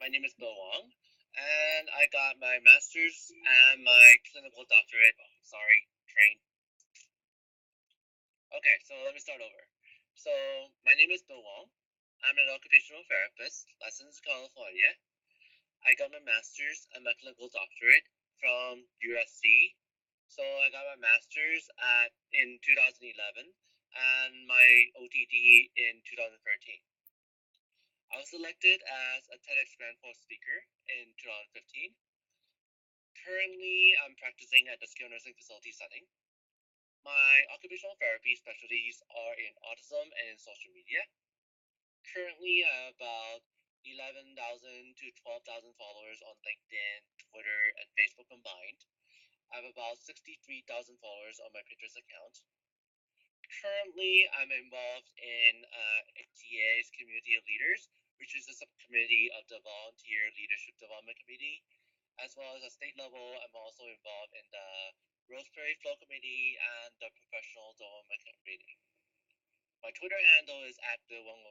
My name is Bill Wong, and I got my master's and my clinical doctorate. Sorry, train. Okay, so let me start over. So, my name is Bill Wong. I'm an occupational therapist, licensed in California. I got my master's and my clinical doctorate from USC. So, I got my master's in 2011 and my OTD in 2013. I was selected as a TEDx Grand Force speaker in 2015. Currently, I'm practicing at the skilled nursing facility setting. My occupational therapy specialties are in autism and in social media. Currently, I have about 11,000 to 12,000 followers on LinkedIn, Twitter, and Facebook combined. I have about 63,000 followers on my Pinterest account. Currently, I'm involved in ATA's Community of Leaders, which is a subcommittee of the Volunteer Leadership Development Committee. As well as at state level, I'm also involved in the Roseberry Flow Committee and the Professional Development Committee. My Twitter handle is at the Wong.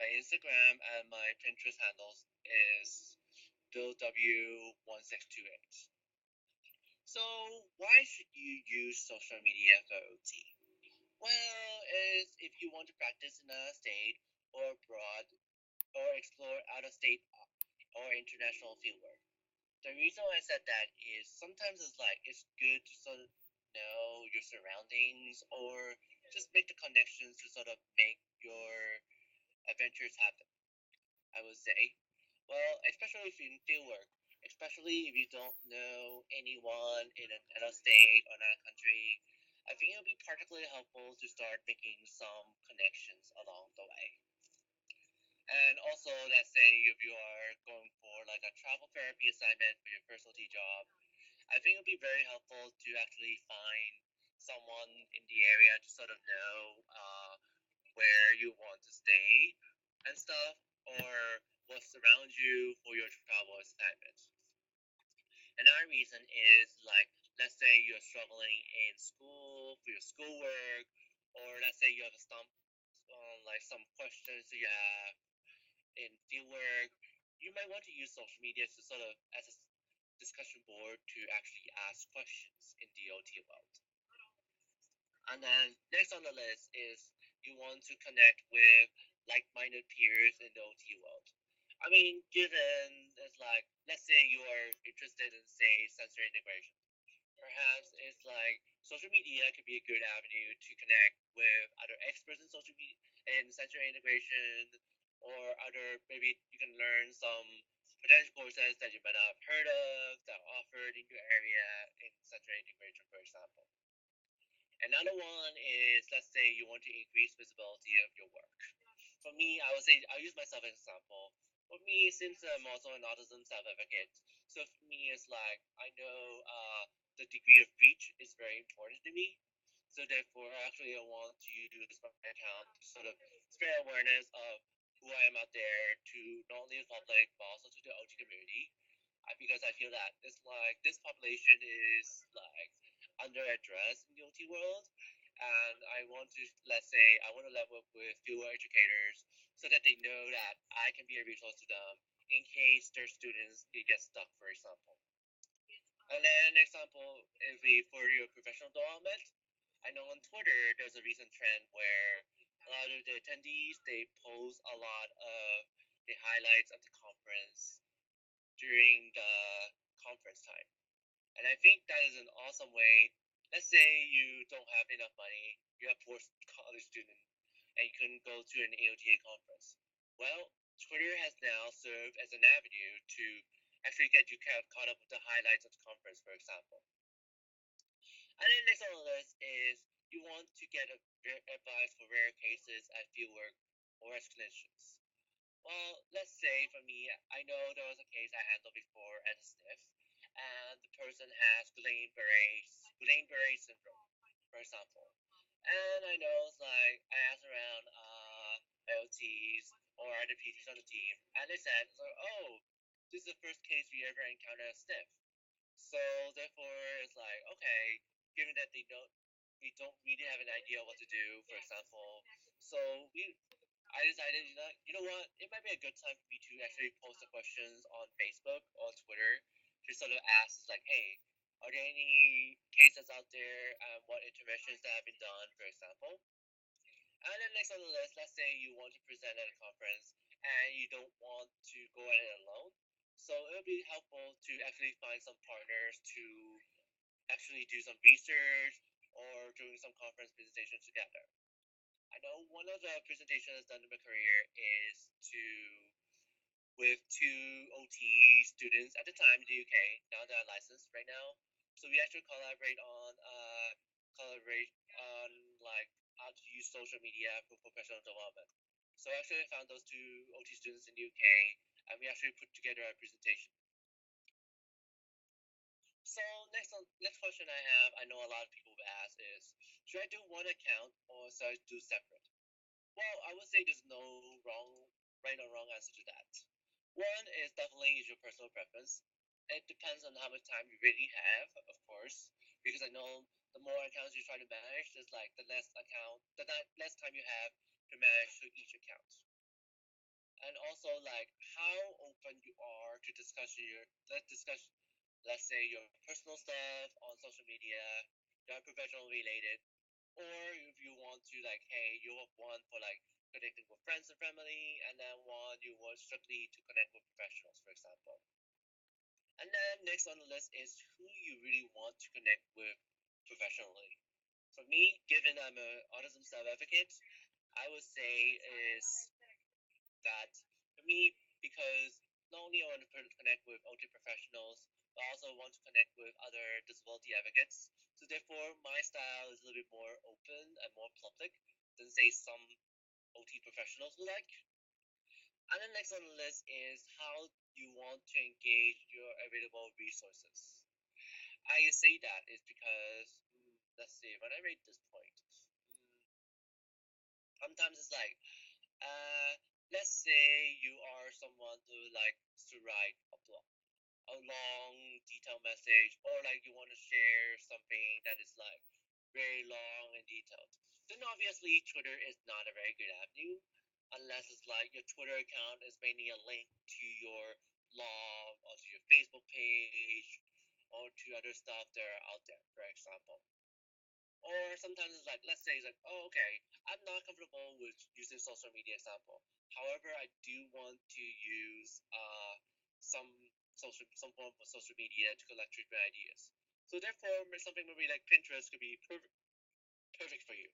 My Instagram and my Pinterest handles is BillW1628. So, why should you use social media for OT? Well, is if you want to practice in a state or abroad or explore out of state or international fieldwork. The reason why I said that is sometimes it's good to sort of know your surroundings or just make the connections to sort of make your adventures happen. I would say, well, especially if you're in fieldwork, especially if you don't know anyone in another state or another country, I think it'll be particularly helpful to start making some connections along the way. And also, let's say if you are going for like a travel therapy assignment for your first OT job, I think it would be very helpful to actually find someone in the area to sort of know where you want to stay and stuff, or what surrounds you for your travel assignments. Another reason is like, let's say you're struggling in school for your schoolwork, or let's say you have some questions that you have in fieldwork. You might want to use social media to sort of as a discussion board to actually ask questions in the OT world. And then next on the list is you want to connect with like-minded peers in the OT world. I mean, given it's like, let's say you are interested in, say, sensory integration. Perhaps it's like social media could be a good avenue to connect with other experts in social media in sensory integration, or other maybe you can learn some potential courses that you might not have heard of that are offered in your area in sensory integration, for example. Another one is, let's say you want to increase visibility of your work. For me, I would say I'll use myself as an example. For me, since I'm also an autism self-advocate, so for me it's like I know the degree of reach is very important to me. So therefore, actually, I want to use my account to sort of spread awareness of who I am out there to not only the public but also to the OT community, because I feel that it's like this population is like under addressed in the OT world, and I want to, let's say, I want to level up with fewer educators so that they know that I can be a resource to them in case their students get stuck, for example. And then an example is for your professional development. I know on Twitter there's a recent trend where a lot of the attendees they post a lot of the highlights of the conference during the conference time. And I think that is an awesome way. Let's say you don't have enough money, you're a poor college student, and you couldn't go to an AOTA conference. Well, Twitter has now served as an avenue to actually get you caught up with the highlights of the conference, for example. And then next on the list is you want to get advice for rare cases at fieldwork or as clinicians. Well, let's say for me, I know there was a case I handled before at a sniff, and the person has Guillain-Barré syndrome, for example. And I know it's like I asked around IoTs or other PTs on the team, and they said, so, "Oh, this is the first case we ever encountered a sniff." So therefore, it's like, okay, given that we don't really have an idea what to do, for example. So I decided, you know what, it might be a good time for me to actually post the questions on Facebook or Twitter to sort of ask, like, hey, are there any cases out there? What interventions that have been done, for example? And then next on the list, let's say you want to present at a conference and you don't want to go at it alone. So it would be helpful to actually find some partners to actually do some research or doing some conference presentations together. I know one of the presentations I've done in my career is to with two OT students at the time in the UK. Now they're licensed right now, so we actually collaborate on like how to use social media for professional development. So actually, I found those two OT students in the UK, and we actually put together a presentation. So next question I have, I know a lot of people will ask is, should I do one account or should I do separate? Well, I would say there's no right or wrong answer to that. One is definitely your personal preference. It depends on how much time you really have, of course, because I know the more accounts you try to manage, there's like less time you have to manage to each account. And also like how open you are to discuss let's say your personal stuff on social media, not professional related, or if you want to like, hey, you have one for like connecting with friends and family, and then one you want strictly to connect with professionals, for example. And then next on the list is who you really want to connect with professionally. For me, given I'm an autism self advocate, I would say is that for me, because not only I want to connect with OT professionals, but I also want to connect with other disability advocates. So therefore, my style is a little bit more open and more public than say some OT professionals would like. And then next on the list is how you want to engage your available resources. I say that is because let's see, when I read this point, sometimes it's like let's say you are someone who likes to write a long detailed message, or like you want to share something that is like very long and detailed, then obviously Twitter is not a very good avenue unless it's like your Twitter account is mainly a link to your blog or to your Facebook page or to other stuff that are out there, for example. Or sometimes it's like, let's say it's like, oh, okay, I'm not comfortable with using social media example. However, I do want to use some some form of social media to collect treatment ideas. So therefore, something maybe like Pinterest could be perfect for you.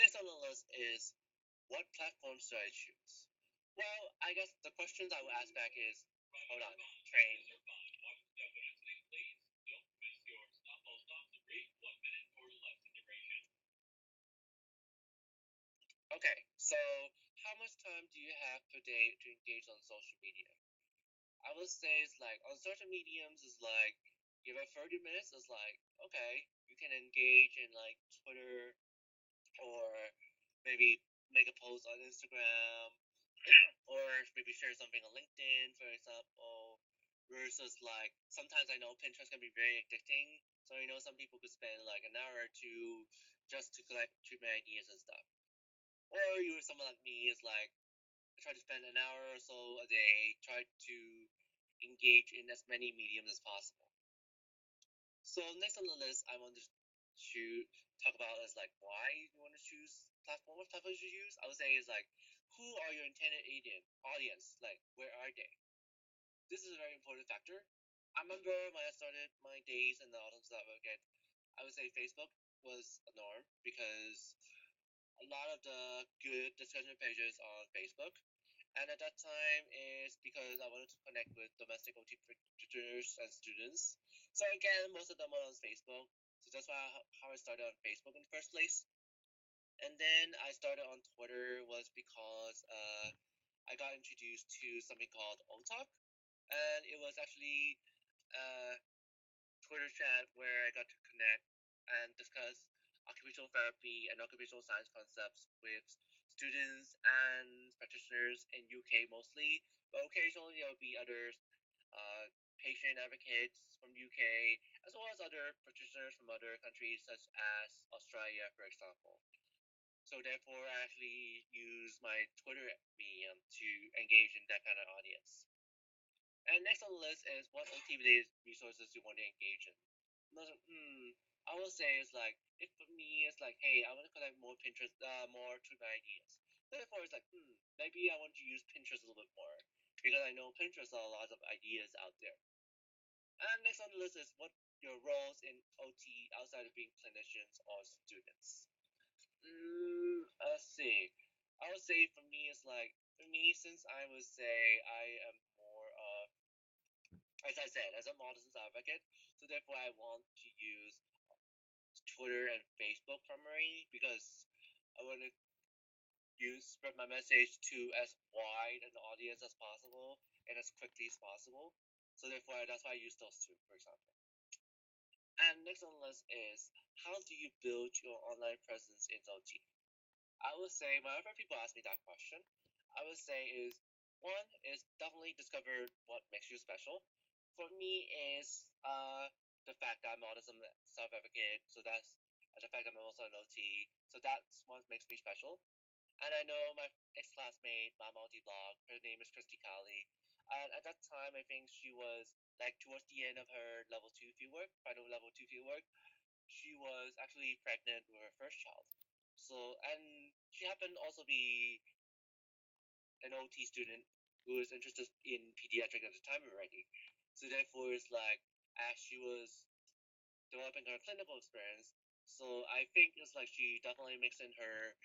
Next on the list is what platforms should I choose? Well, I guess the questions I will ask back is, hold on, train. Okay, so how much time do you have per day to engage on social media? I would say it's like on certain mediums, it's like give it 30 minutes. It's like okay, you can engage in like Twitter or maybe make a post on Instagram or maybe share something on LinkedIn, for example. Versus like sometimes I know Pinterest can be very addicting. So some people could spend like an hour or two just to collect treatment ideas and stuff. Or you, someone like me, is like I try to spend an hour or so a day, try to engage in as many mediums as possible. So next on the list, I want to talk about is like why you want to choose platform. What platform you use? I would say is like who are your intended audience? Like where are they? This is a very important factor. I remember when I started my days in the autumn stuff market, I would say Facebook was a norm because a lot of the good discussion pages on Facebook. And at that time is because I wanted to connect with domestic OT tutors and students. So again, most of them are on Facebook. So that's how I started on Facebook in the first place. And then I started on Twitter was because I got introduced to something called OTalk. And it was actually a Twitter chat where I got to connect and discuss occupational therapy and occupational science concepts with students and practitioners in UK mostly, but occasionally there will be other uh, patient advocates from UK, as well as other practitioners from other countries such as Australia, for example. So therefore, I actually use my Twitter medium to engage in that kind of audience. And next on the list is what OT-related resources you want to engage in. I will say it's like, if for me it's like, hey, I want to collect more Pinterest, more Twitter ideas. Therefore, it's like, maybe I want to use Pinterest a little bit more because I know Pinterest has a lot of ideas out there. And next on the list is what your roles in OT outside of being clinicians or students. Let's see. I would say for me, it's like, for me, since I would say I am more of, as I said, as a modern advocate, so therefore I want to use Twitter and Facebook primarily because I want to spread my message to as wide an audience as possible and as quickly as possible. So therefore, that's why I use those two, for example. And next on the list is how do you build your online presence in OT? I would say whenever people ask me that question, I would say is one is definitely discover what makes you special. For me is the fact that I'm autism self-advocate, so that's the fact that I'm also an OT, so that's what makes me special. And I know my ex-classmate, my multi-blog, her name is Christy Cali. And at that time, I think she was like towards the end of her level 2 fieldwork, final level 2 fieldwork, she was actually pregnant with her first child. So, and she happened to also be an OT student who was interested in pediatric at the time already. So therefore, it's like as she was developing her clinical experience, so I think it's like she definitely mixed in her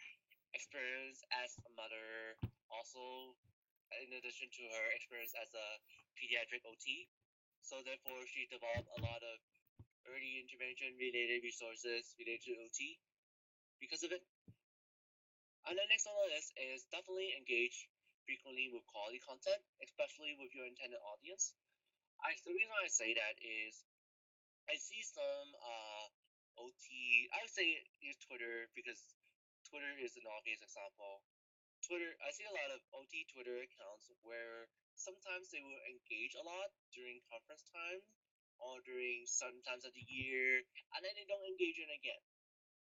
experience as a mother, also in addition to her experience as a pediatric OT. So therefore, she developed a lot of early intervention related resources related to OT because of it. And the next on the list is definitely engage frequently with quality content, especially with your intended audience. The reason I say that is I see some OT. I would say use Twitter because Twitter is an obvious example. Twitter, I see a lot of OT Twitter accounts where sometimes they will engage a lot during conference time or during certain times of the year, and then they don't engage in again.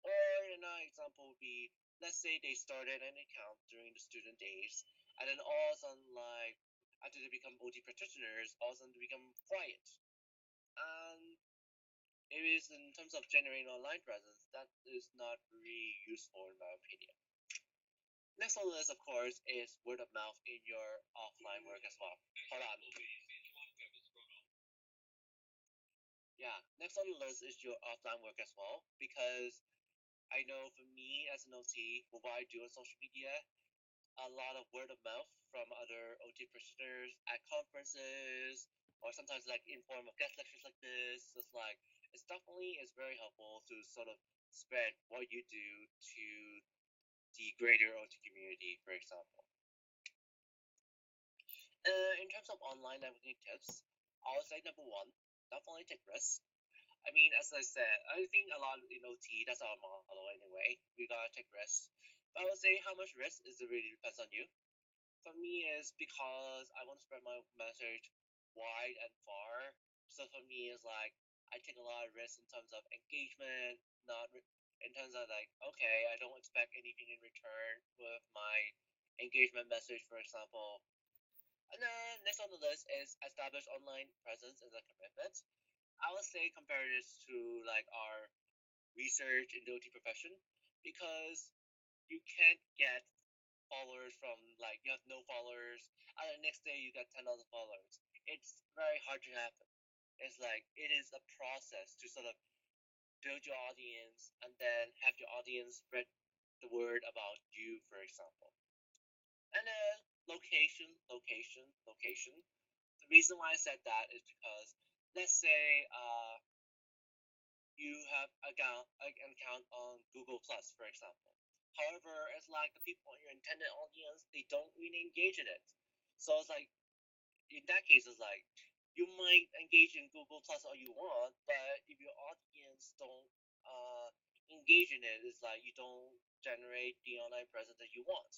Or another example would be, let's say they started an account during the student days, and then all of a sudden, like after they become OT practitioners, all of a sudden they become quiet. And it is in terms of generating online presence, that is not really useful in my opinion. Next on the list, of course, is word of mouth in your offline work as well. Hold on. Yeah, next on the list is your offline work as well, because I know for me as an OT, what I do on social media, a lot of word of mouth from other OT practitioners at conferences, or sometimes like in form of guest lectures like this. It's definitely is very helpful to sort of spread what you do to the greater OT community, for example. In terms of online networking tips, I would say number one, definitely take risks. I mean, as I said, I think a lot in OT, that's our model anyway. We gotta take risks. But I would say how much risk is it really depends on you. For me, is because I want to spread my message wide and far. So for me, is like I take a lot of risks in terms of engagement, not in terms of like, okay, I don't expect anything in return with my engagement message, for example. And then next on the list is establish online presence as a commitment. I would say compare this to like our research in the OT profession because you can't get followers from like you have no followers and the next day you get 10,000 followers. It's very hard to happen. It's like it is a process to sort of build your audience and then have your audience spread the word about you, for example. And then location. The reason why I said that is because let's say you have an account on Google Plus, for example. However, it's like the people in your intended audience, they don't really engage in it. So it's like in that case, it's like you might engage in Google Plus all you want, but if your audience don't engage in it, it's like you don't generate the online presence that you want.